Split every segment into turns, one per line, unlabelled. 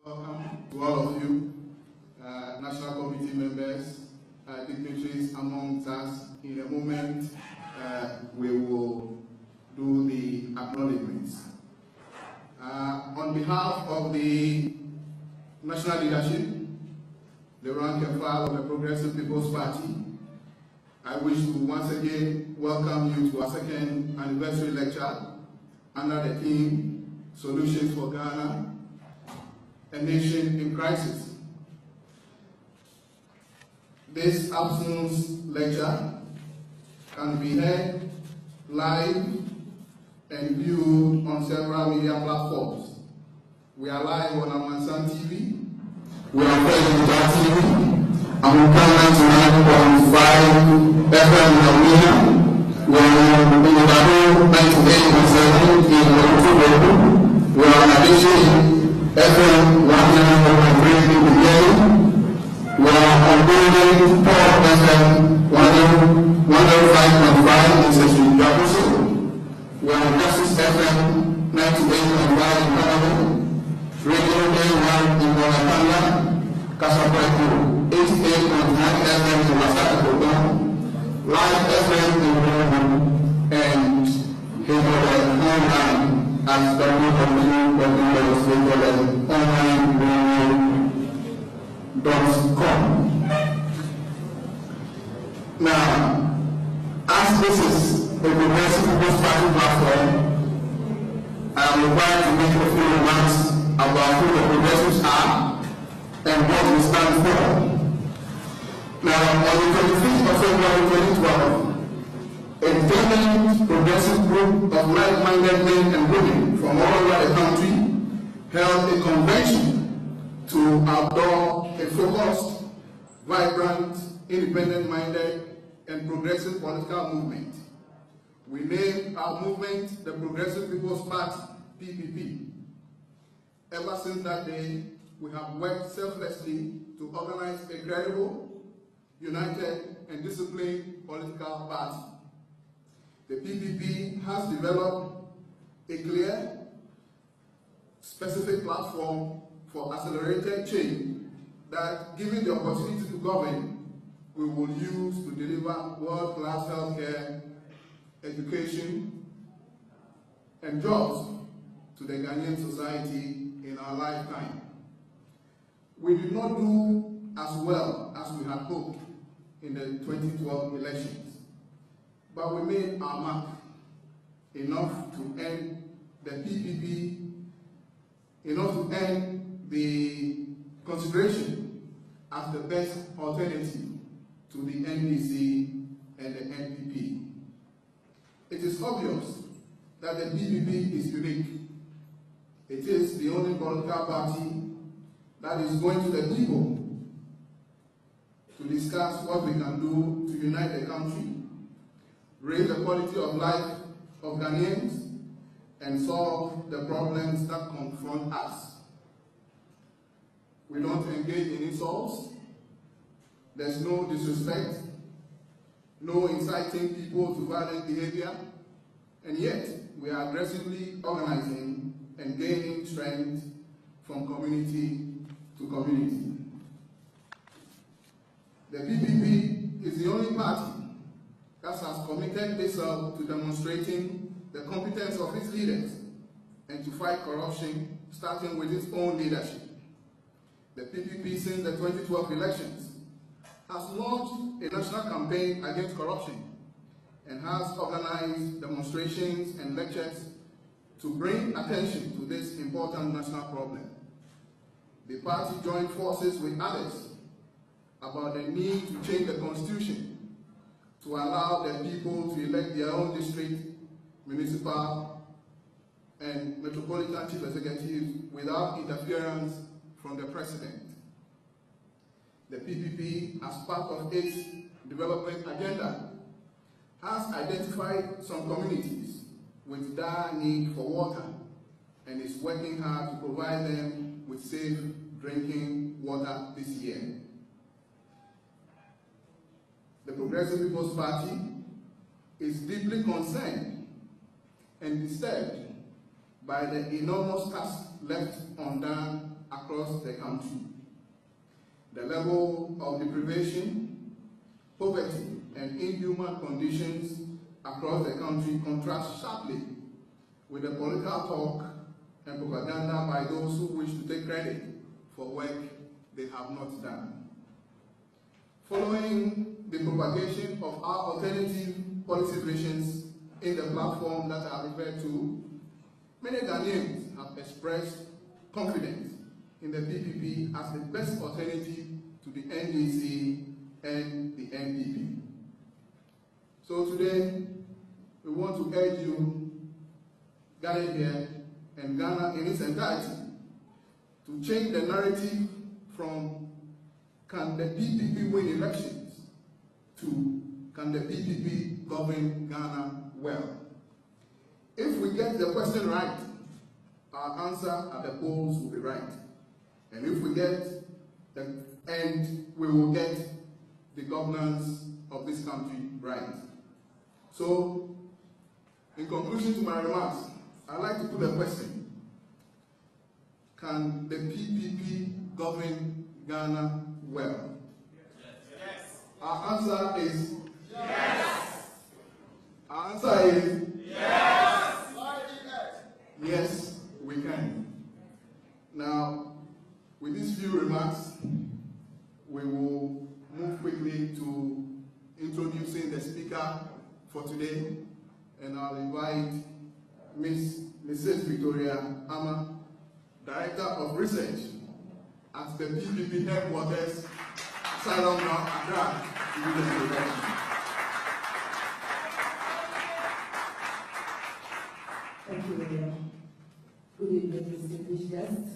Welcome to all of you, National Committee members, dignitaries amongst us. In a moment, we will do the acknowledgements. On behalf of the national leadership, the rank and file of the Progressive People's Party, I wish to once again welcome you to our second anniversary lecture under the theme Solutions for Ghana, a Nation in Crisis. This afternoon's lecture can be heard live and viewed on several media platforms. We are live on Amansan TV, we are present on TV, and we come 99.5 FM in Armenia. We are in Ibadan 98.7 in Otubogu. We are in addition FM 100.3 in Nigeria. We are on Golden Port FM 105.5 in Session Jabuso. We are on Justice FM 98.5 in Canada. Radio Day 1 in Monacana, Casapreco 88.9 FM in Masaka, Live FM in Rome, and Hidden Online at www.onlineradio.com. Now, as this is a Progressive People's Party platform, I am required to make a few remarks about who the Progressives are and what we stand for. Now, on the 25th of February 2012, a determined progressive group of like-minded men and women from all over the country held a convention to outdoor a focused, vibrant, independent-minded, and progressive political movement. We named our movement the Progressive People's Party, P.P.P. Ever since that day, we have worked selflessly to organize a credible, united, and disciplined political party. The P.P.P. has developed a clear, specific platform for accelerated change that, given the opportunity to govern, we will use to deliver world-class healthcare, education, and jobs to the Ghanaian society in our lifetime. We did not do as well as we had hoped in the 2012 elections, but we made our mark enough to end the P.P.P., enough to end the consideration as the best alternative to the NDC and the NPP. It is obvious that the P.P.P. is unique. It is the only political party that is going to the people to discuss what we can do to unite the country, raise the quality of life of Ghanaians, and solve the problems that confront us. We don't engage in insults. There's no disrespect, no inciting people to violent behavior, and yet we are aggressively organizing and gaining strength from community to community. The P.P.P. is the only party that has committed itself to demonstrating the competence of its leaders and to fight corruption, starting with its own leadership. The P.P.P. since the 2012 elections has launched a national campaign against corruption and has organized demonstrations and lectures to bring attention to this important national problem. The party joined forces with others about the need to change the constitution to allow the people to elect their own district, municipal, and metropolitan chief executives without interference from the president. The P.P.P., as part of its development agenda, has identified some communities with dire need for water and is working hard to provide them with safe drinking water this year. The Progressive People's Party is deeply concerned and disturbed by the enormous task left undone across country. The level of deprivation, poverty, and inhuman conditions across the country contrast sharply with the political talk and propaganda by those who wish to take credit for work they have not done. Following the propagation of our alternative policy visions in the platform that I referred to, many Ghanaians have expressed confidence in the P.P.P. as the best alternative to the NDC and the NPP. So today, we want to urge you, gathered here, and Ghana in its entirety, to change the narrative from can the P.P.P. win elections to can the P.P.P. govern Ghana well. If we get the question right, our answer at the polls will be right. And if we get the end, we will get the governance of this country right. So, in conclusion to my remarks, I'd like to put a question. Can the P.P.P. govern Ghana well?
Yes.
Our answer is
yes.
Our answer is
yes.
Yes, we can. Now, with these few remarks, we will move quickly to introducing the speaker for today, and I'll invite Mrs. Victoria Ama, Director of Research at the P.P.P. headquarters, Salon Accra, to do the introduction.
Thank you, William. Good evening, distinguished guests.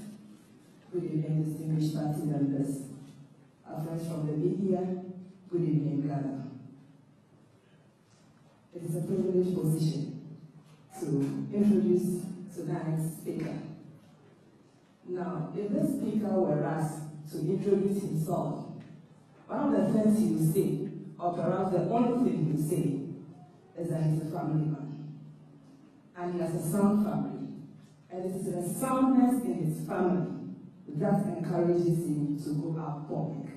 Good evening, distinguished party members. Our friends from the media, good evening, Ghana. It is a privileged position to introduce tonight's speaker. Now, if the speaker were asked to introduce himself, one of the things he will say, or perhaps the only thing he will say, is that he's a family man. And he has a sound family. And it is the soundness in his family that encourages him to go out public.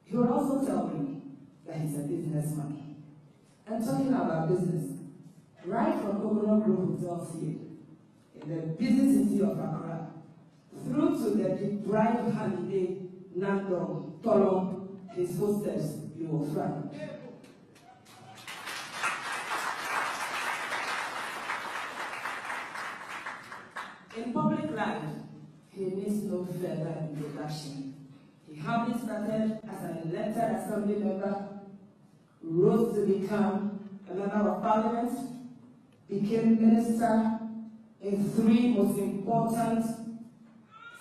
He will also tell me that he's a businessman. And talking about business, right from Ogono Group Hotels here, in the busy city of Accra, through to the deprived holiday Nando Tolong, his footsteps you will find. In public life, he needs no further introduction. He humbly started as an elected assembly member, rose to become a member of parliament, became minister in 3 most important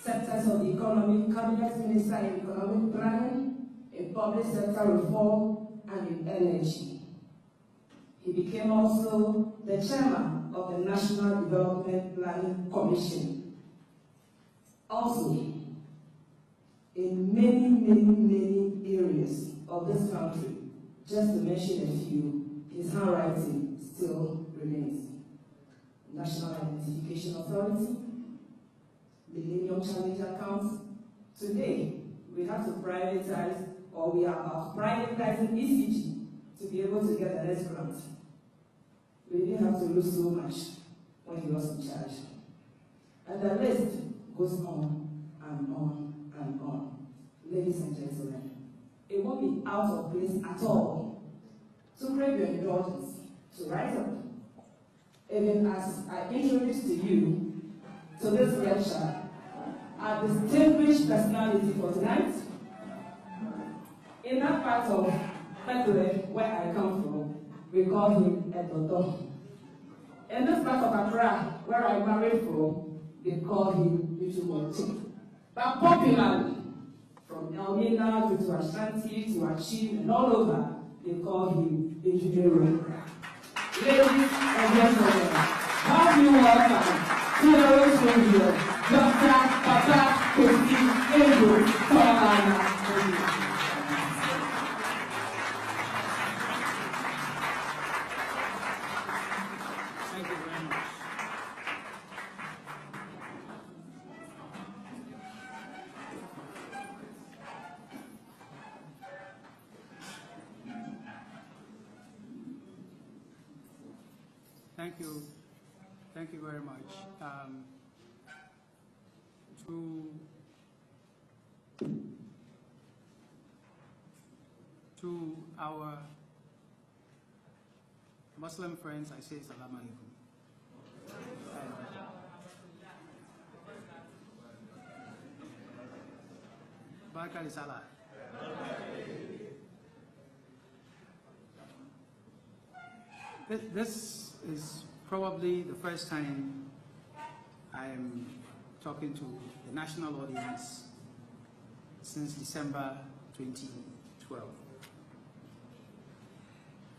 sectors of the economy: cabinet minister in economic planning, in public sector reform, and in energy. He became also the chairman of the National Development Planning Commission. Also, in many areas of this country, just to mention a few, his handwriting still remains. National Identification Authority, Millennium Challenge accounts. Today, we have to privatize, or we are about privatizing ECG to be able to get the next grant. We didn't have to lose so much when he was in charge. And the list goes on and on and on. Ladies and gentlemen, it won't be out of place at all to crave your indulgence to rise up. Even as I introduce to you to this lecture, our distinguished personality for tonight, in that part of Bethlehem where I come from, we call him Edodo. In this part of Accra, where I married from, they call him Itumoti. But popularly, from Elmina to Ashanti to Achim and all over, they call him Ejidero. Ladies and gentlemen, how do you welcome to the Rose Radio, Dr. Papa Kofi Ego Tolana.
Thank you. Thank you very much. To our Muslim friends, I say Salam Alaikum. Barakali Salah. This is probably the first time I am talking to the national audience since December 2012.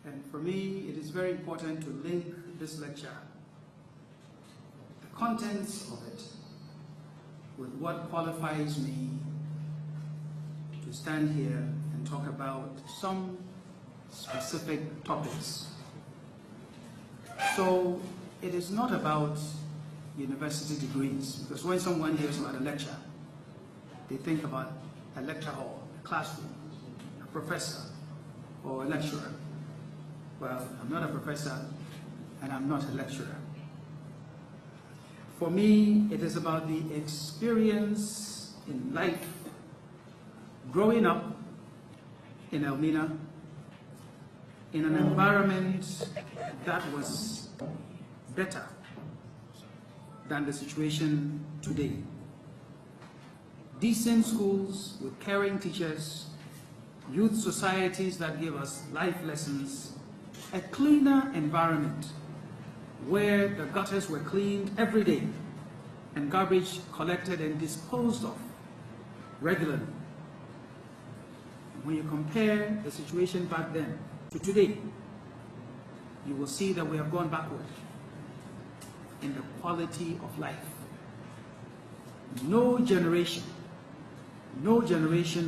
And for me, it is very important to link this lecture, the contents of it, with what qualifies me to stand here and talk about some specific topics. So it is not about university degrees, because when someone hears about a lecture, they think about a lecture hall, a classroom, a professor, or a lecturer. Well, I'm not a professor and I'm not a lecturer. For me, it is about the experience in life growing up in Elmina in an environment that was better than the situation today. Decent schools with caring teachers, youth societies that give us life lessons, a cleaner environment where the gutters were cleaned every day and garbage collected and disposed of regularly. When you compare the situation back then to today, you will see that we have gone backward in the quality of life. No generation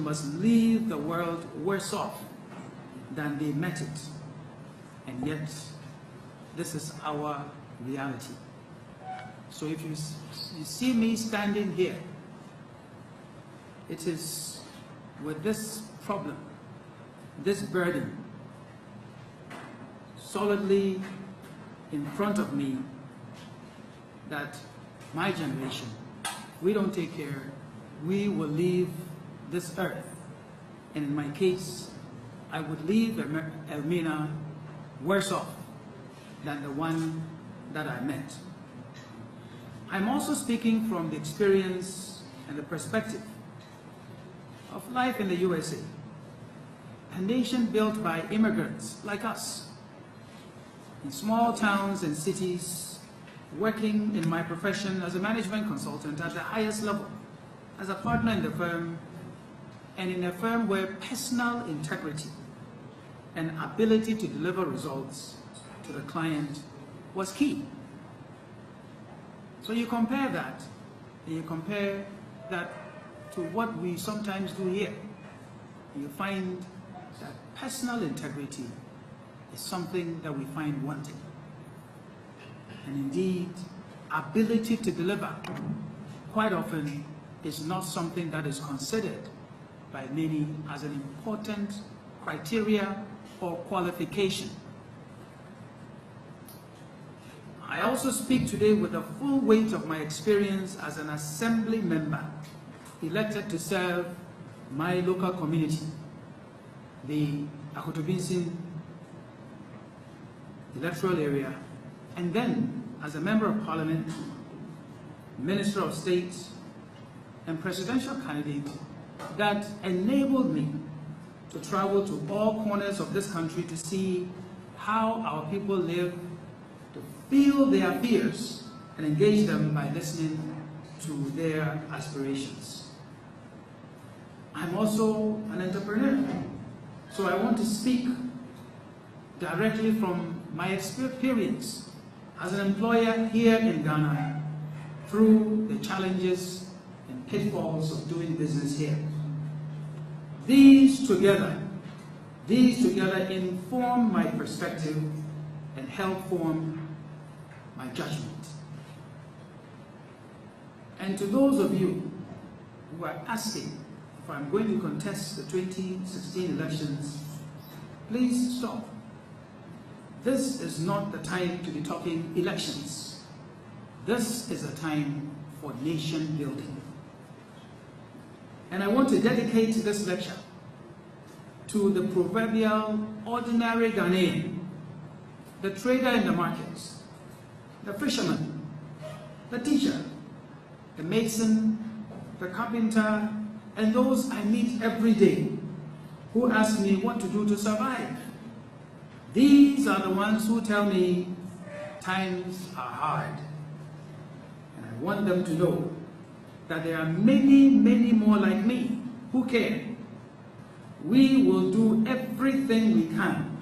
must leave the world worse off than they met it. And yet, this is our reality. So if you see me standing here, it is with this problem, this burden, solidly in front of me, that my generation, we don't take care, we will leave this earth. And in my case, I would leave Elmina worse off than the one that I met. I'm also speaking from the experience and the perspective of life in the USA, a nation built by immigrants like us, in small towns and cities, working in my profession as a management consultant at the highest level, as a partner in the firm, and in a firm where personal integrity and ability to deliver results to the client was key. So you compare that, and you compare that to what we sometimes do here, and you find that personal integrity is something that we find wanting. And indeed, ability to deliver quite often is not something that is considered by many as an important criteria or qualification. I also speak today with the full weight of my experience as an assembly member elected to serve my local community, the Akotobinsin electoral area, and then as a member of parliament, minister of state, and presidential candidate, that enabled me to travel to all corners of this country to see how our people live, to feel their fears and engage them by listening to their aspirations. I'm also an entrepreneur, so I want to speak directly from my experience as an employer here in Ghana through the challenges and pitfalls of doing business here. These together inform my perspective and help form my judgment. And to those of you who are asking if I'm going to contest the 2016 elections, please stop. this is not the time to be talking elections. This is a time for nation building. And I want to dedicate this lecture to the proverbial ordinary Ghanaian, the trader in the markets, the fisherman, the teacher, the mason, the carpenter, and those I meet every day who ask me what to do to survive. These are the ones who tell me times are hard. And I want them to know that there are many, many more like me who care. We will do everything we can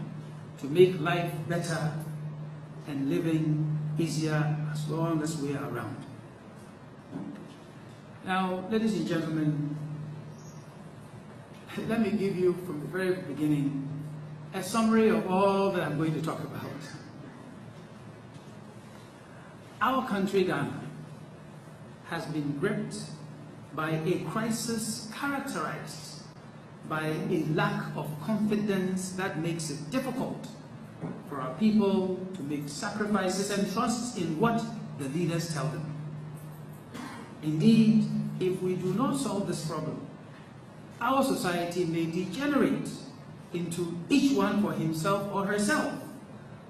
to make life better and living easier as long as we are around. Now, ladies and gentlemen, let me give you from the very beginning a summary of all that I'm going to talk about. Our country, Ghana, has been gripped by a crisis characterized by a lack of confidence that makes it difficult for our people to make sacrifices and trust in what the leaders tell them. Indeed, if we do not solve this problem, our society may degenerate into each one for himself or herself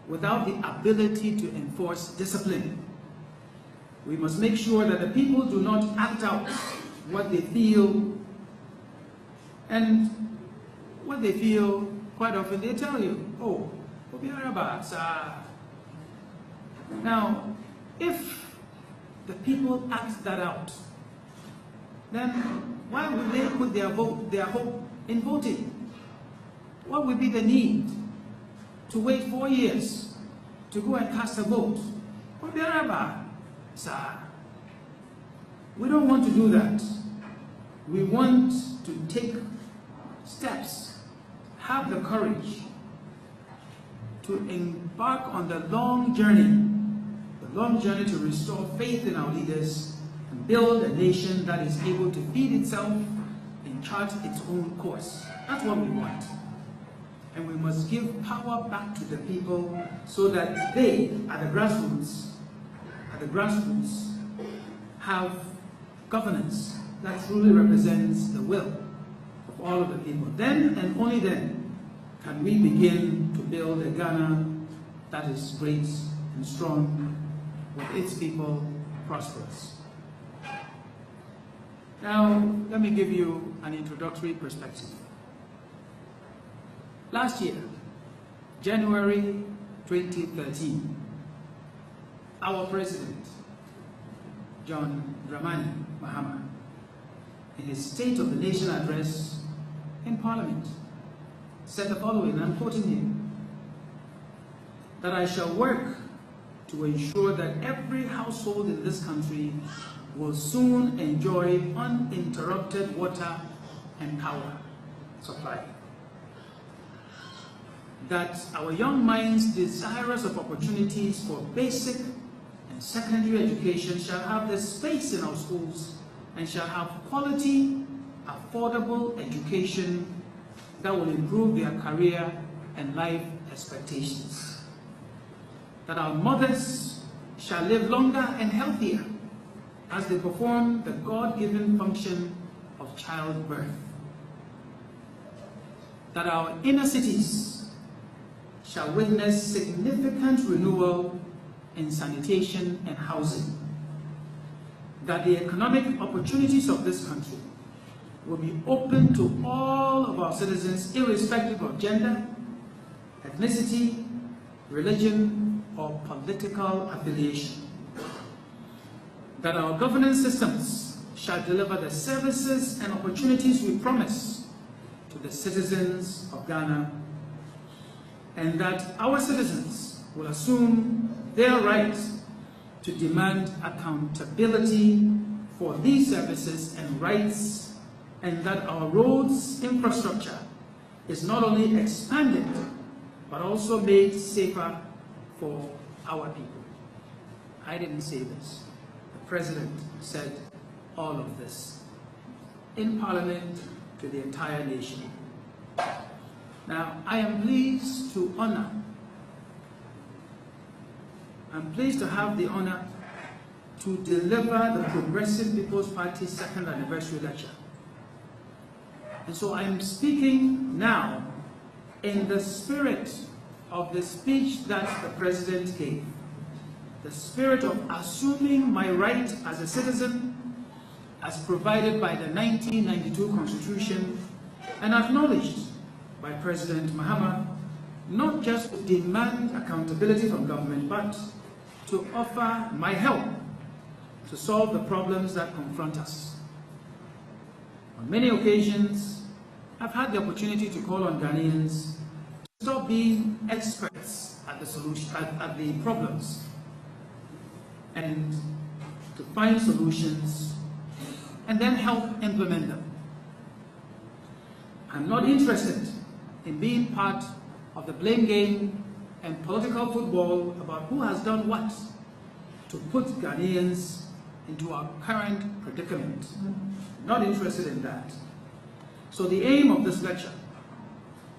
without the ability to enforce discipline. We must make sure that the people do not act out what they feel, and what they feel, quite often they tell you, oh, now, if the people act that out, then why would they put their hope in voting? What would be the need to wait 4 years to go and cast a vote? We don't want to do that. We want to take steps, have the courage to embark on the long journey to restore faith in our leaders and build a nation that is able to feed itself and chart its own course. That's what we want. And we must give power back to the people so that they, at the grassroots, have governance that truly represents the will of all of the people. Then and only then can we begin to build a Ghana that is great and strong, with its people prosperous. Now, let me give you an introductory perspective. Last year, January 2013, our president, John Dramani Mahama, in his State of the Nation address in Parliament, said the following, I'm quoting him, that I shall work to ensure that every household in this country will soon enjoy uninterrupted water and power supply. That our young minds desirous of opportunities for basic and secondary education shall have the space in our schools and shall have quality, affordable education that will improve their career and life expectations. That our mothers shall live longer and healthier as they perform the God-given function of childbirth. That our inner cities shall witness significant renewal in sanitation and housing. That the economic opportunities of this country will be open to all of our citizens, irrespective of gender, ethnicity, religion, or political affiliation. That our governance systems shall deliver the services and opportunities we promise to the citizens of Ghana, and that our citizens will assume their right to demand accountability for these services and rights, and that our roads infrastructure is not only expanded, but also made safer for our people. I didn't say this. The President said all of this in Parliament to the entire nation. Now, I am pleased to honor I'm pleased to have the honor to deliver the Progressive People's Party's second anniversary lecture. And so I'm speaking now in the spirit of the speech that the President gave, the spirit of assuming my right as a citizen as provided by the 1992 Constitution and acknowledged by President Mahama, not just to demand accountability from government, but to offer my help to solve the problems that confront us. On many occasions, I've had the opportunity to call on Ghanaians to stop being experts at the solution, at the problems, and to find solutions and then help implement them. I'm not interested in being part of the blame game and political football about who has done what to put Ghanaians into our current predicament. Not interested in that. So the aim of this lecture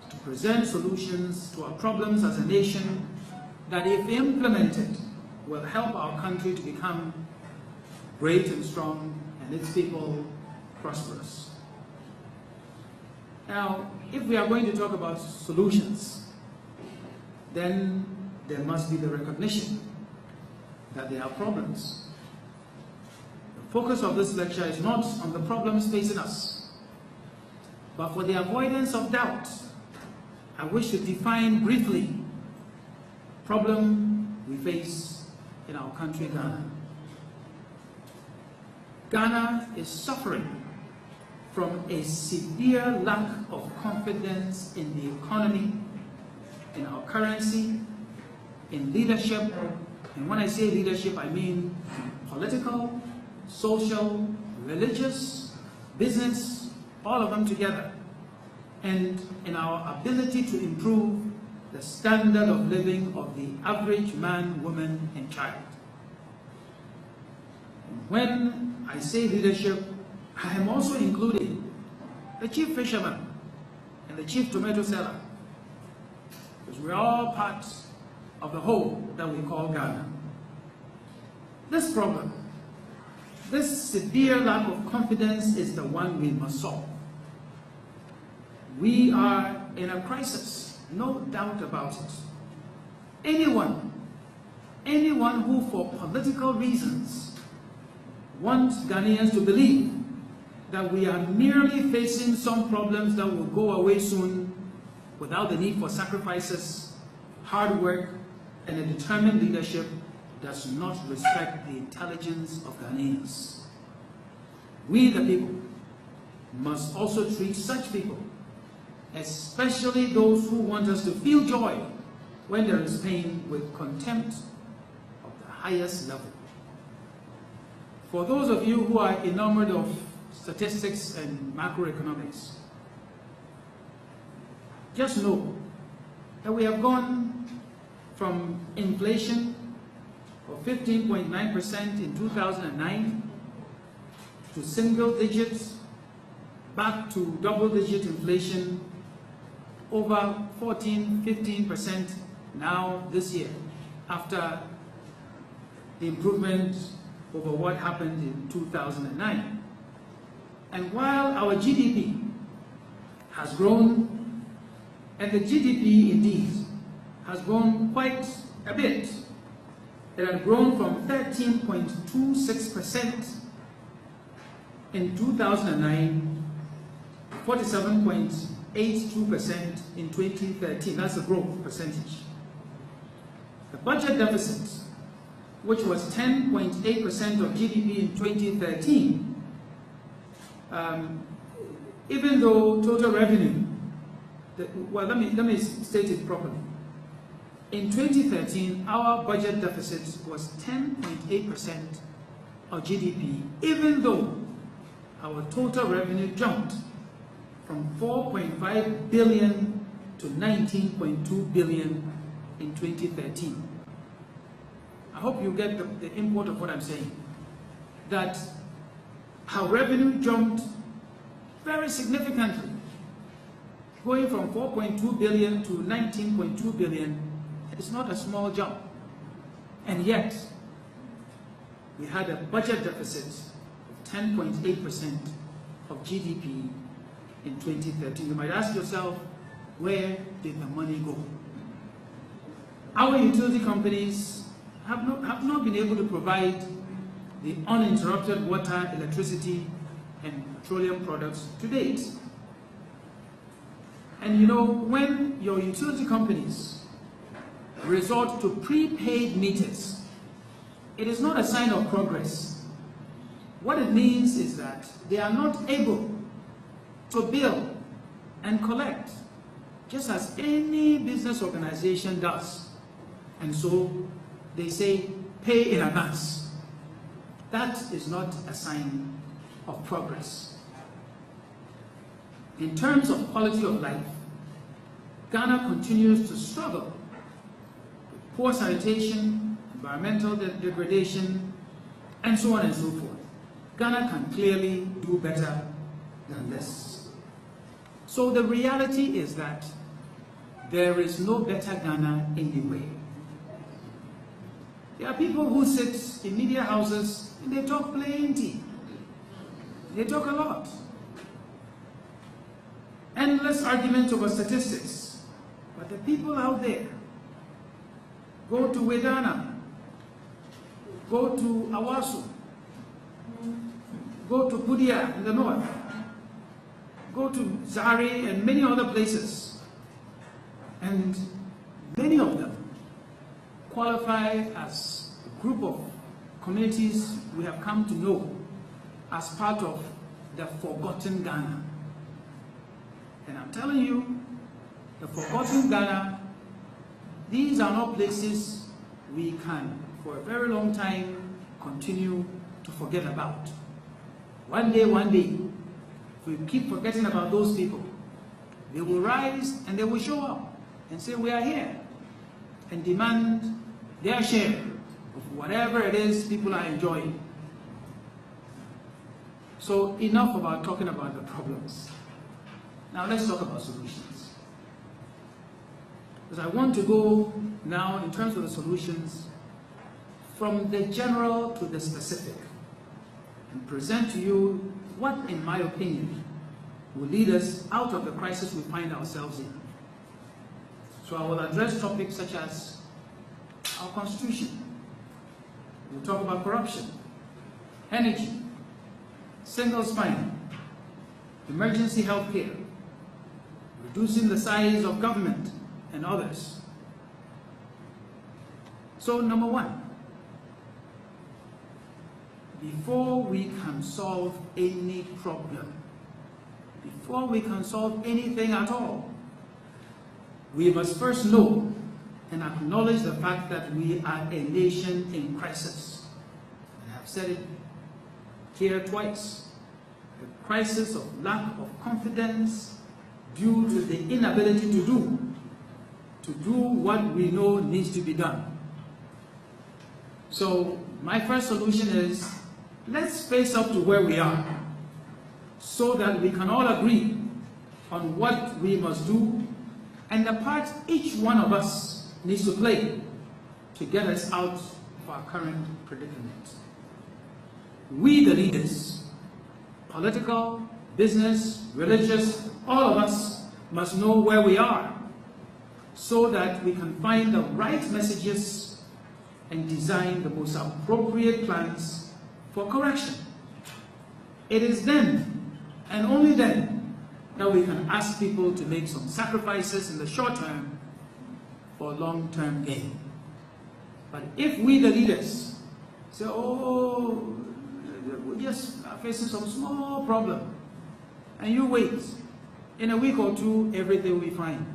is to present solutions to our problems as a nation that, if implemented, will help our country to become great and strong and its people prosperous. Now, if we are going to talk about solutions, then there must be the recognition that there are problems. The focus of this lecture is not on the problems facing us, but for the avoidance of doubt, I wish to define briefly the problem we face in our country, Ghana. Ghana is suffering from a severe lack of confidence in the economy, in our currency, in leadership. And when I say leadership, I mean political, social, religious, business, all of them together, and in our ability to improve the standard of living of the average man, woman, and child. And when I say leadership, I am also including the chief fisherman and the chief tomato seller, because we're all part of the whole that we call Ghana. This problem, this severe lack of confidence, is the one we must solve. We are in a crisis, no doubt about it. Anyone who for political reasons wants Ghanaians to believe that we are merely facing some problems that will go away soon without the need for sacrifices, hard work, and a determined leadership does not respect the intelligence of Ghanaians. We, the people, must also treat such people, especially those who want us to feel joy when there is pain, with contempt of the highest level. For those of you who are enamored of statistics and macroeconomics, just know that we have gone from inflation of 15.9% in 2009 to single digits, back to double-digit inflation, over 14–15% now this year, after the improvement over what happened in 2009. And while our GDP has grown, and the GDP indeed has grown quite a bit, it had grown from 13.26% in 2009 to 47.82% in 2013. That's the growth percentage. The budget deficit, which was 10.8% of GDP in 2013, even though total revenue, well, let me state it properly. In 2013, our budget deficit was 10.8% of GDP, even though our total revenue jumped from 4.5 billion to 19.2 billion in 2013. I hope you get the import of what I'm saying. That our revenue jumped very significantly, going from 4.2 billion to 19.2 billion. It's not a small jump. And yet, we had a budget deficit of 10.8% of GDP in 2013. You might ask yourself, where did the money go? Our utility companies have not been able to provide the uninterrupted water, electricity, and petroleum products to date. And you know, when your utility companies resort to prepaid meters, it is not a sign of progress. What it means is that they are not able to bill and collect, just as any business organization does. And so they say, pay in advance. That is not a sign of progress. In terms of quality of life, Ghana continues to struggle with poor sanitation, environmental degradation, and so on and so forth. Ghana can clearly do better than this. So the reality is that there is no better Ghana anywhere. There are people who sit in media houses and they talk plenty. They talk a lot. Endless arguments over statistics. But the people out there, go to Wedana, go to Awasu, go to Budia in the north, go to Zari and many other places, and many of them qualify as a group of communities we have come to know as part of the forgotten Ghana. And I'm telling you, the forgotten Ghana, these are not places we can, for a very long time, continue to forget about. One day, if we keep forgetting about those people, they will rise and they will show up and say, we are here, and demand their share of whatever it is people are enjoying. So enough about talking about the problems. Now let's talk about solutions. Because I want to go now, in terms of the solutions, from the general to the specific, and present to you what, in my opinion, will lead us out of the crisis we find ourselves in. So I will address topics such as our constitution. We'll talk about corruption, energy, single spine, emergency health care, reducing the size of government, and others. So number one, before we can solve any problem, before we can solve anything at all, we must first know and acknowledge the fact that we are a nation in crisis. And I've said it here twice. A crisis of lack of confidence due to the inability to do what we know needs to be done. So my first solution is, let's face up to where we are so that we can all agree on what we must do and the part each one of us needs to play to get us out of our current predicament. We, the leaders, political, business, religious, all of us must know where we are so that we can find the right messages and design the most appropriate plans for correction. It is then, and only then, that we can ask people to make some sacrifices in the short term for long-term gain. But if we, the leaders, say, oh, we're just facing some small problem, and you wait, in a week or two, everything will be fine,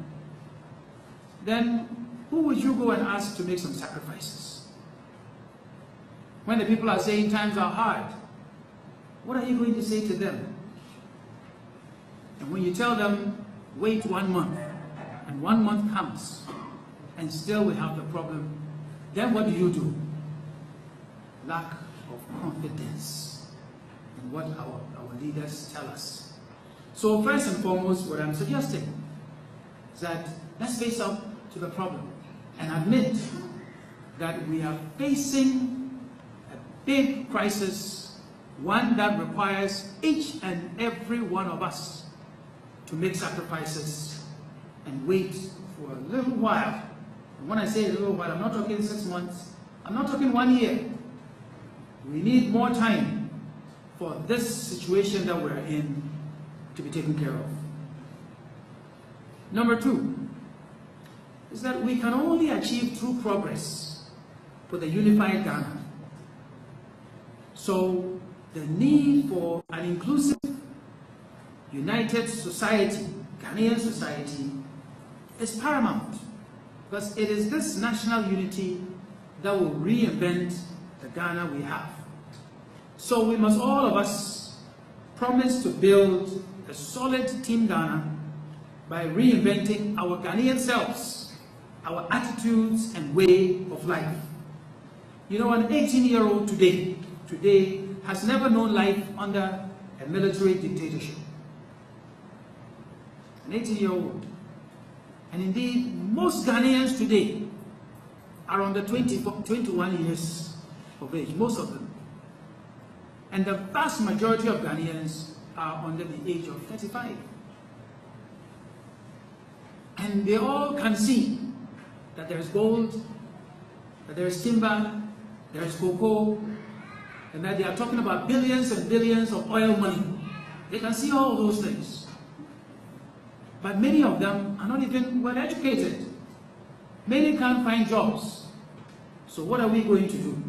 then who would you go and ask to make some sacrifices? When the people are saying times are hard, what are you going to say to them? And when you tell them, wait 1 month, and 1 month comes, and still we have the problem, then what do? Lack of confidence in what our leaders tell us. So first and foremost, what I'm suggesting is that let's face up to the problem and admit that we are facing a big crisis, one that requires each and every one of us to make sacrifices and wait for a little while. And when I say a little while, I'm not talking 6 months, I'm not talking 1 year. We need more time for this situation that we're in to be taken care of. Number 2 is that we can only achieve true progress with a unified Ghana. So the need for an inclusive, united society, Ghanaian society, is paramount, because it is this national unity that will reinvent the Ghana we have. So we must, all of us, promise to build a solid Team Ghana by reinventing our Ghanaian selves, our attitudes and way of life. You know, an 18-year-old today has never known life under a military dictatorship. An 18-year-old. And indeed, most Ghanaians today are under 21 years of age, most of them. And the vast majority of Ghanaians are under the age of 35. And they all can see that there is gold, that there is timber, there is cocoa, and that they are talking about billions and billions of oil money. They can see all those things. But many of them are not even well educated. Many can't find jobs. So what are we going to do?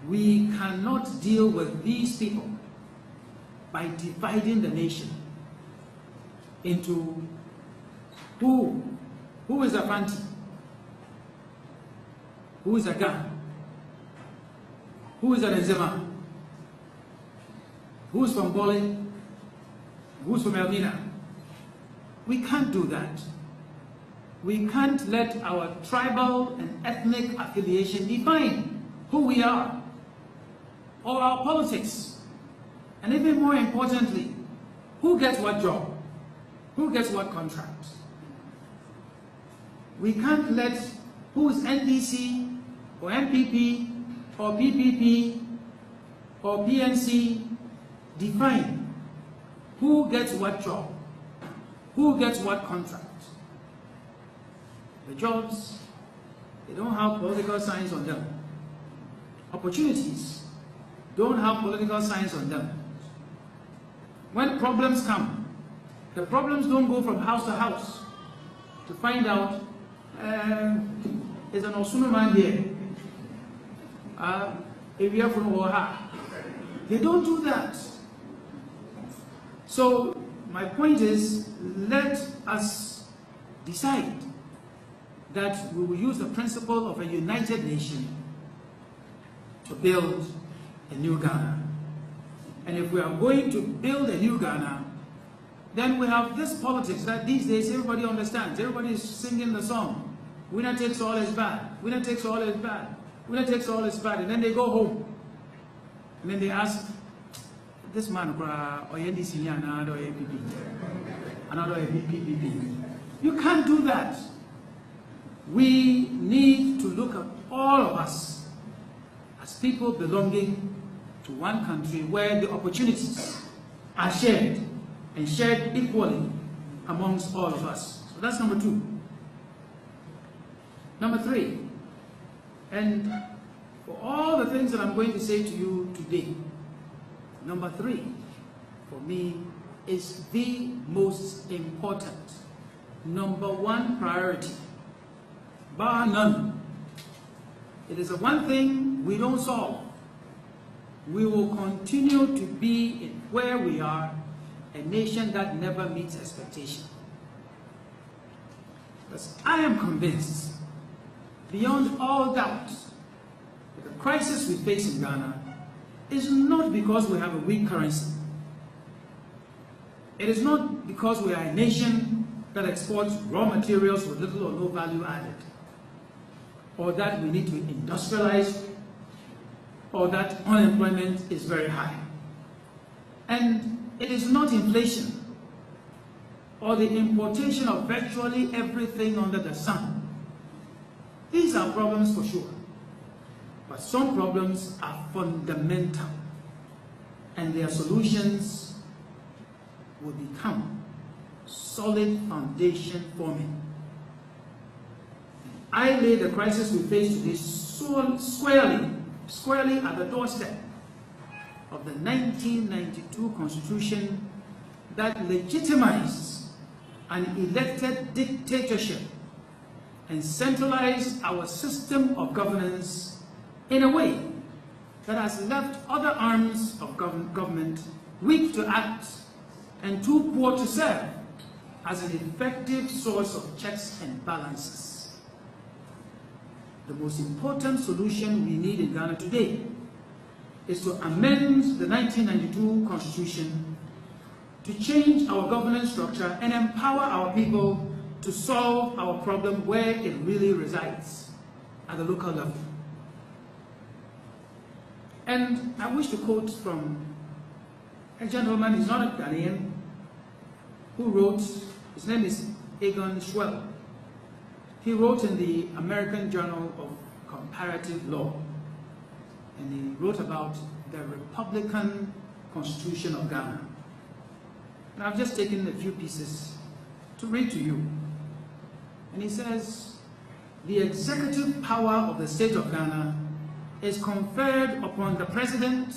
We cannot deal with these people by dividing the nation into who is a Fanti, who is a Gan, who is a Nzema, who is from Bole, who is from Elmina. We can't do that. We can't let our tribal and ethnic affiliation define who we are or our politics. And even more importantly, who gets what job? Who gets what contract? We can't let who is NDC or MPP or P.P.P or PNC define who gets what job, who gets what contract. The jobs, they don't have political signs on them. Opportunities don't have political signs on them. When problems come, the problems don't go from house to house to find out there's an Osunu man here. If you're from Oaha. They don't do that. So my point is, let us decide that we will use the principle of a united nation to build a new Ghana. And if we are going to build a new Ghana, then we have this politics that these days everybody understands. Everybody is singing the song. Winner takes all is bad. Winner takes all is bad. Winner takes all is bad. And then they go home. And then they ask, this man, or NDC, another P.P.P. Another P.P.P. You can't do that. We need to look at all of us as people belonging to one country where the opportunities are shared and shared equally amongst all of us. So that's number 2. Number 3, and for all the things that I'm going to say to you today, number 3 for me is the most important, number 1 priority, bar none. It is the one thing we don't solve. We will continue to be in where we are, a nation that never meets expectation. Because I am convinced, beyond all doubt, that the crisis we face in Ghana is not because we have a weak currency. It is not because we are a nation that exports raw materials with little or no value added, or that we need to industrialize, or that unemployment is very high. And it is not inflation or the importation of virtually everything under the sun These are problems for sure, but some problems are fundamental, and their solutions will become solid foundation forming. I lay the crisis we face today squarely at the doorstep of the 1992 Constitution that legitimized an elected dictatorship and centralized our system of governance in a way that has left other arms of government weak to act and too poor to serve as an effective source of checks and balances. The most important solution we need in Ghana today is to amend the 1992 Constitution to change our governance structure and empower our people to solve our problem where it really resides, at the local level. And I wish to quote from a gentleman, he's not a Ghanaian, who wrote, his name is Egon Schwell. He wrote in the American Journal of Comparative Law, and he wrote about the Republican Constitution of Ghana. And I've just taken a few pieces to read to you. And he says, the executive power of the state of Ghana is conferred upon the president,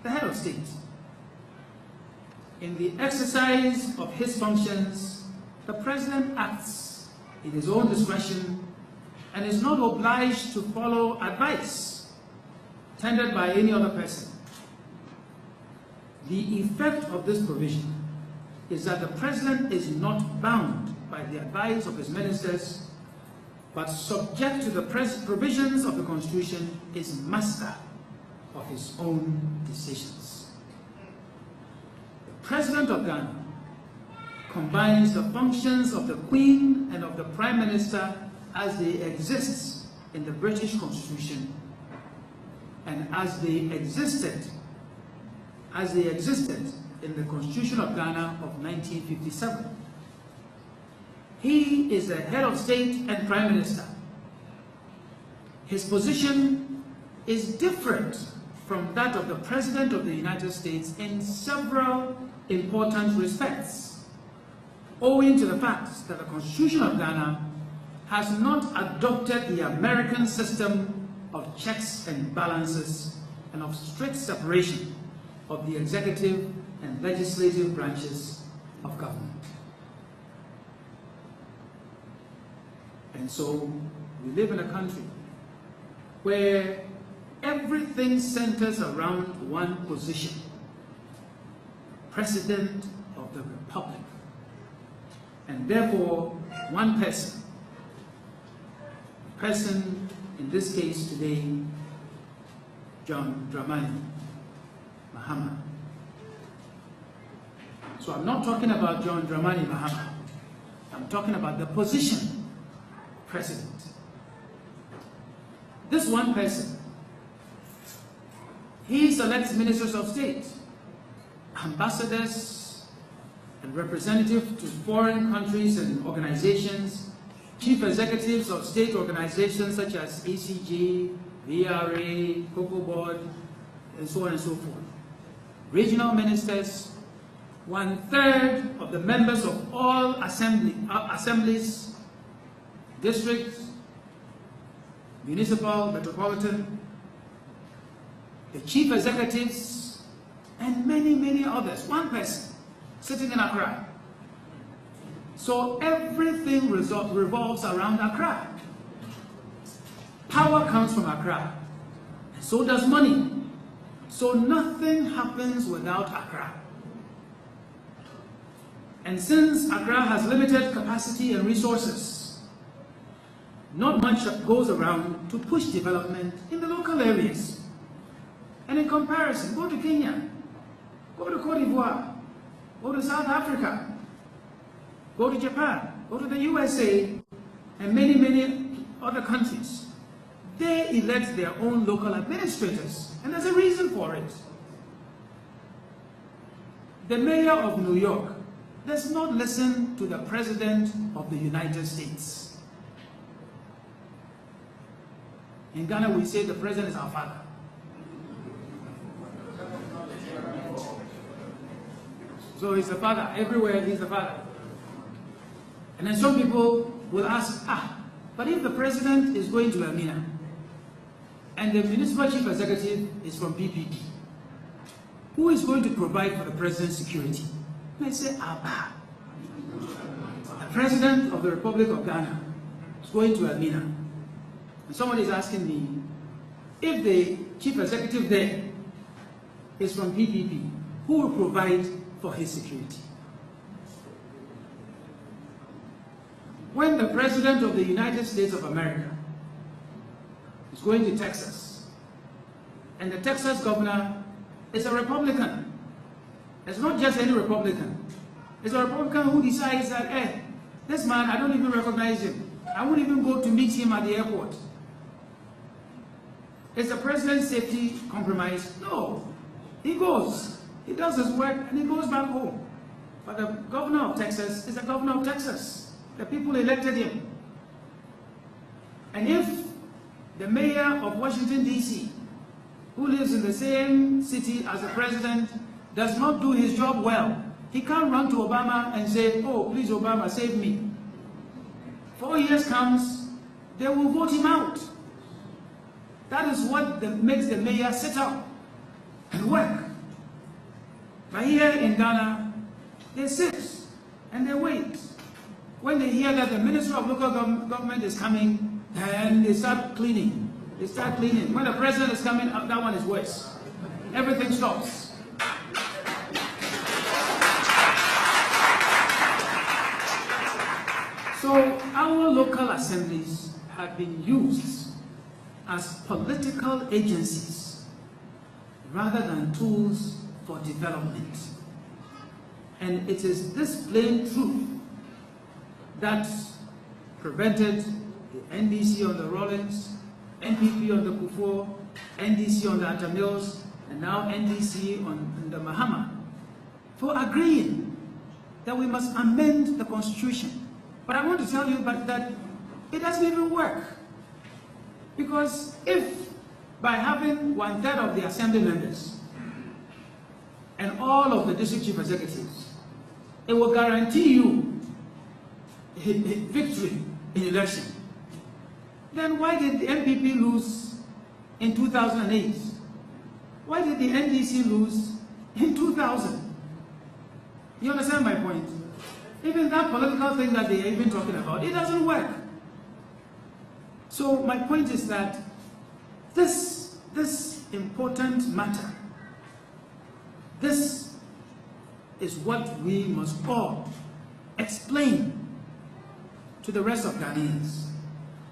the head of state. In the exercise of his functions, the president acts in his own discretion and is not obliged to follow advice tendered by any other person. The effect of this provision is that the president is not bound by the advice of his ministers, but subject to the provisions of the Constitution, is master of his own decisions. The President of Ghana combines the functions of the Queen and of the Prime Minister as they exist in the British Constitution and as they existed in the Constitution of Ghana of 1957. He is the head of state and Prime Minister. His position is different from that of the President of the United States in several important respects, owing to the fact that the Constitution of Ghana has not adopted the American system of checks and balances and of strict separation of the executive and legislative branches of government. And so we live in a country where everything centers around one position: President of the Republic. And therefore, one person, in this case today, John Dramani Mahama. So I'm not talking about John Dramani Mahama. I'm talking about the position, President. This one person, he selects ministers of state, ambassadors and representatives to foreign countries and organizations, chief executives of state organizations such as ECG, VRA, Cocoa Board, and so on and so forth. Regional ministers, 1/3 of the members of all assemblies, districts, municipal, metropolitan, the chief executives, and many, many others. One person sitting in Accra. So everything revolves around Accra. Power comes from Accra, and so does money. So nothing happens without Accra. And since Accra has limited capacity and resources, not much goes around to push development in the local areas. And in comparison, go to Kenya, go to Cote d'Ivoire, go to South Africa, go to Japan, go to the USA, and many, many other countries. They elect their own local administrators, and there's a reason for it. The mayor of New York does not listen to the President of the United States. In Ghana, we say the president is our father. So he's the father. Everywhere he's the father. And then some people will ask, but if the president is going to Elmina and the municipal chief executive is from P.P.P, who is going to provide for the president's security? And I say, Abba. The president of the Republic of Ghana is going to Elmina. And somebody is asking me, if the chief executive there is from P.P.P, who will provide for his security? When the President of the United States of America is going to Texas, and the Texas governor is a Republican, it's not just any Republican, it's a Republican who decides that, hey, this man, I don't even recognize him. I won't even go to meet him at the airport. Is the president's safety compromised? No. He goes, he does his work, and he goes back home. But the governor of Texas is the governor of Texas. The people elected him. And if the mayor of Washington, D.C., who lives in the same city as the president, does not do his job well, he can't run to Obama and say, oh, please, Obama, save me. 4 years comes, they will vote him out. That is what makes the mayor sit up and work. But here in Ghana, they sit and they wait. When they hear that the Minister of Local Government is coming, then they start cleaning. They start cleaning. When the president is coming, that one is worse. Everything stops. So our local assemblies have been used as political agencies rather than tools for development. And it is this plain truth that prevented the NDC on the Rawlings, NPP on the Kufo, NDC on the Atamils, and now NDC on the Mahama, for agreeing that we must amend the Constitution. But I want to tell you that it doesn't even work. Because if by having 1/3 of the assembly members and all of the district chief executives, it will guarantee you victory in election, then why did the MPP lose in 2008? Why did the NDC lose in 2000? You understand my point? Even that political thing that they are even talking about, it doesn't work. So my point is that this important matter, this is what we must all explain to the rest of Ghanaians,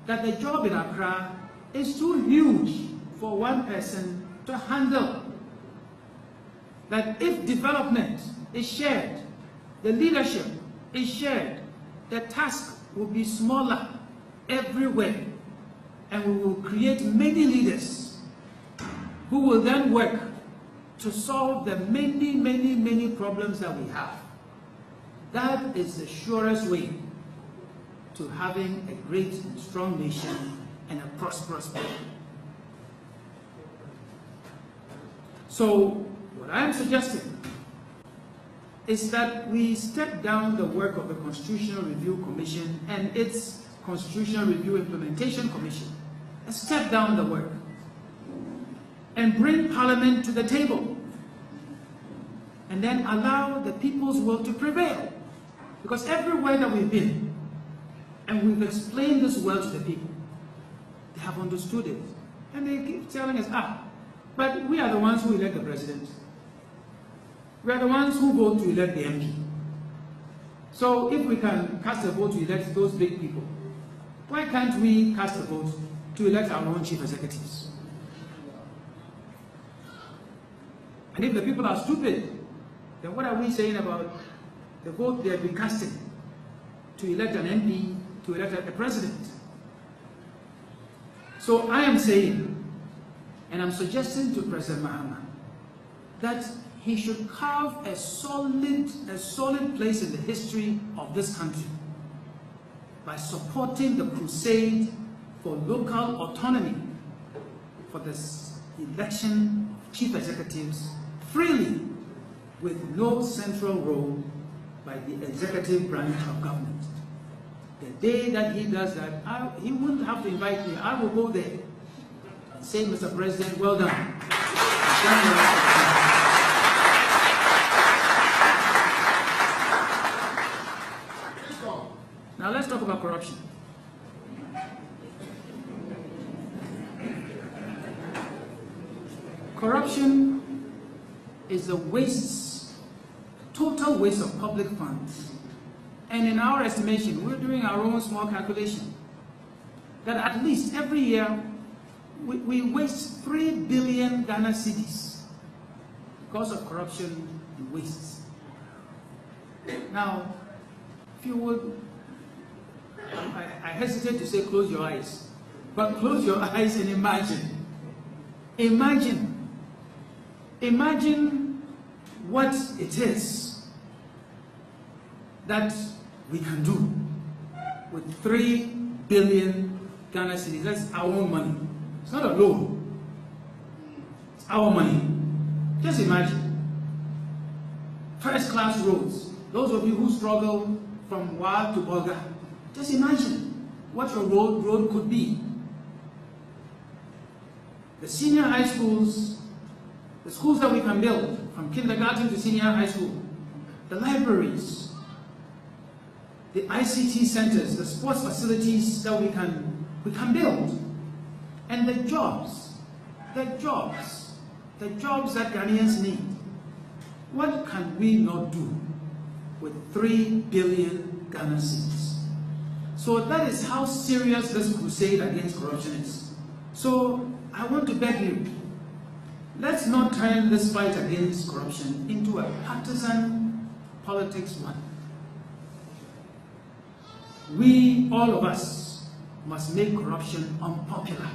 that the job in Accra is too huge for one person to handle. That if development is shared, the leadership is shared, the task will be smaller everywhere, and we will create many leaders who will then work to solve the many problems that we have. That is the surest way to having a great and strong nation and a prosperous people. So what I am suggesting is that we step down the work of the Constitutional Review Commission and its Constitutional Review Implementation Commission, and step down the work and bring Parliament to the table, and then allow the people's will to prevail. Because everywhere that we've been, and we've explained this well to the people, they have understood it. And they keep telling us, but we are the ones who elect the president. We are the ones who vote to elect the MP. So if we can cast a vote to elect those big people, why can't we cast a vote to elect our own chief executives? And if the people are stupid, then what are we saying about the vote they have been casting to elect an MP, to elect a president? So I am saying, and I'm suggesting to President Mahama, that he should carve a solid place in the history of this country by supporting the crusade for local autonomy for this election of chief executives freely with no central role by the executive branch of government. The day that he does that, he wouldn't have to invite me. I will go there and say, Mr. President, well done. Now let's talk about corruption. Corruption is a waste, total waste of public funds. And in our estimation, we're doing our own small calculation, that at least every year we waste 3 billion Ghana cedis because of corruption and waste. Now, if you would, I hesitate to say close your eyes, but close your eyes and imagine. Imagine what it is that we can do with 3 billion Ghana cedis. That's our own money. It's not a loan. It's our money. Just imagine. First class roads. Those of you who struggle from Wa to Bolga, just imagine what your road could be. The senior high schools, the schools that we can build from kindergarten to senior high school, the libraries, the ICT centers, the sports facilities that we can build, and the jobs that Ghanaians need. What can we not do with 3 billion Ghana cedis? So that is how serious this crusade against corruption is. So I want to beg you, let's not turn this fight against corruption into a partisan politics one. We, all of us, must make corruption unpopular.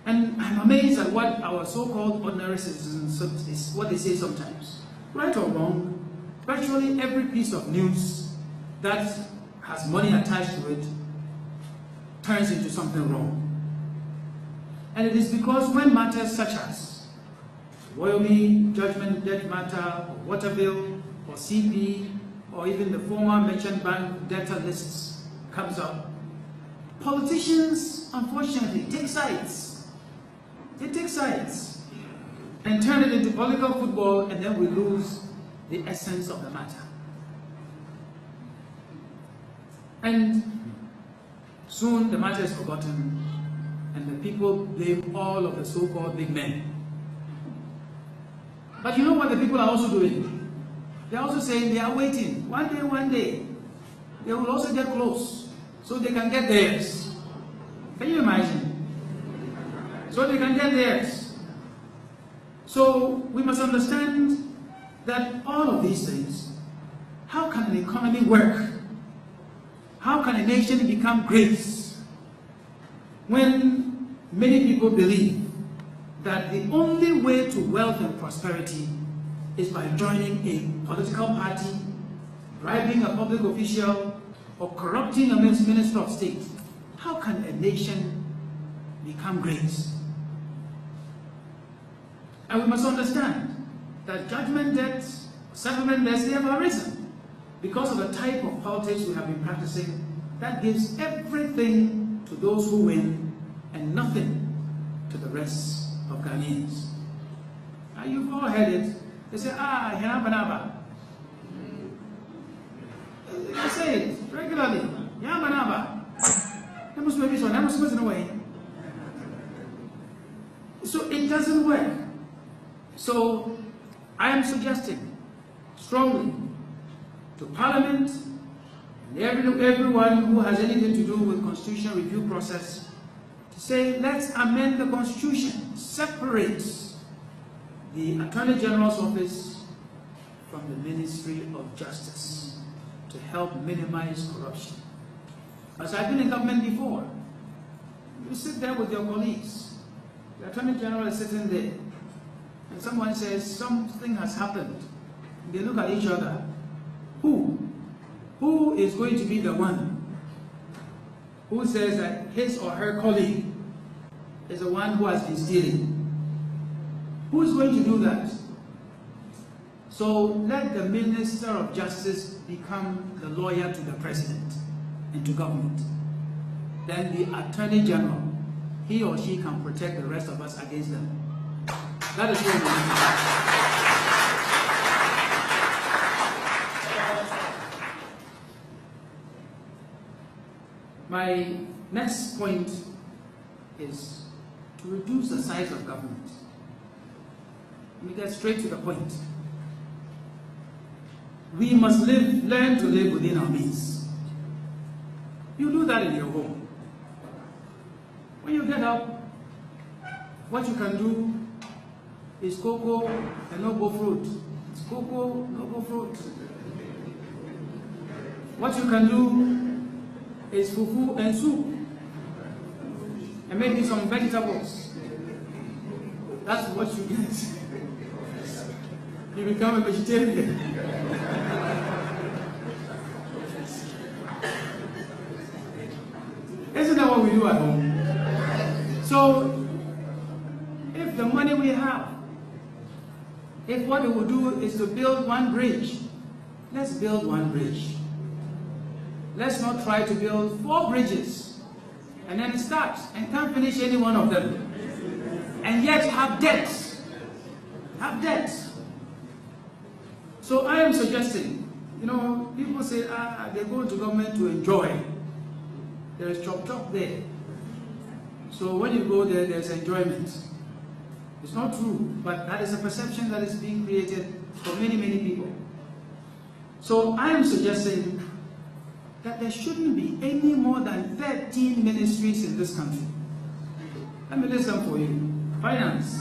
And I'm amazed at what our so-called ordinary citizens is, what they say sometimes. Right or wrong, virtually every piece of news that has money attached to it turns into something wrong. And it is because when matters such as Royalty, Judgment Debt Matter, or Water Bill, or CP, or even the former merchant bank debtor lists comes up, politicians, unfortunately, take sides. They take sides and turn it into political football, and then we lose the essence of the matter. And soon the matter is forgotten, and the people blame all of the so-called big men. But you know what the people are also doing? They are also saying they are waiting. One day, they will also get close, so they can get theirs. Can you imagine? So they can get theirs. So we must understand that all of these things, how can an economy work? How can a nation become great when many people believe that the only way to wealth and prosperity is by joining a political party, bribing a public official, or corrupting a minister of state? How can a nation become great? And we must understand that judgment debts, settlement debts, they have arisen because of the type of politics we have been practicing that gives everything to those who win and nothing to the rest of Ghanaians. Now you've all heard it. They say, Hinabanaba. They say it regularly. Yamanaba. So it doesn't work. So I am suggesting strongly to Parliament and everyone who has anything to do with constitutional review process to say, let's amend the Constitution, separate the Attorney General's office from the Ministry of Justice to help minimize corruption. As I've been in government before, you sit there with your colleagues. The Attorney General is sitting there, and someone says something has happened. They look at each other. Who is going to be the one who says that his or her colleague is the one who has been stealing. Who is going to do that? So let the Minister of Justice become the lawyer to the President and to government. Then the Attorney General, he or she can protect the rest of us against them. That is what we need. My next point is to reduce the size of government. Let me get straight to the point. We must learn to live within our means. You do that in your home. When you get up, what you can do is cocoa and no go fruit. It's cocoa, no go fruit. What you can do is fufu and soup. And maybe some vegetables. That's what you get. You become a vegetarian. Isn't that what we do at home? So, if the money we have, if what we will do is to build one bridge, let's build one bridge. Let's not try to build 4 bridges and then start and can't finish any one of them. And yet have debt. Have debt. So I am suggesting, people say, they go to government to enjoy. There is chop there. So when you go there, there's enjoyment. It's not true, but that is a perception that is being created for many, many people. So I am suggesting that there shouldn't be any more than 13 ministries in this country. Let me list them for you. Finance,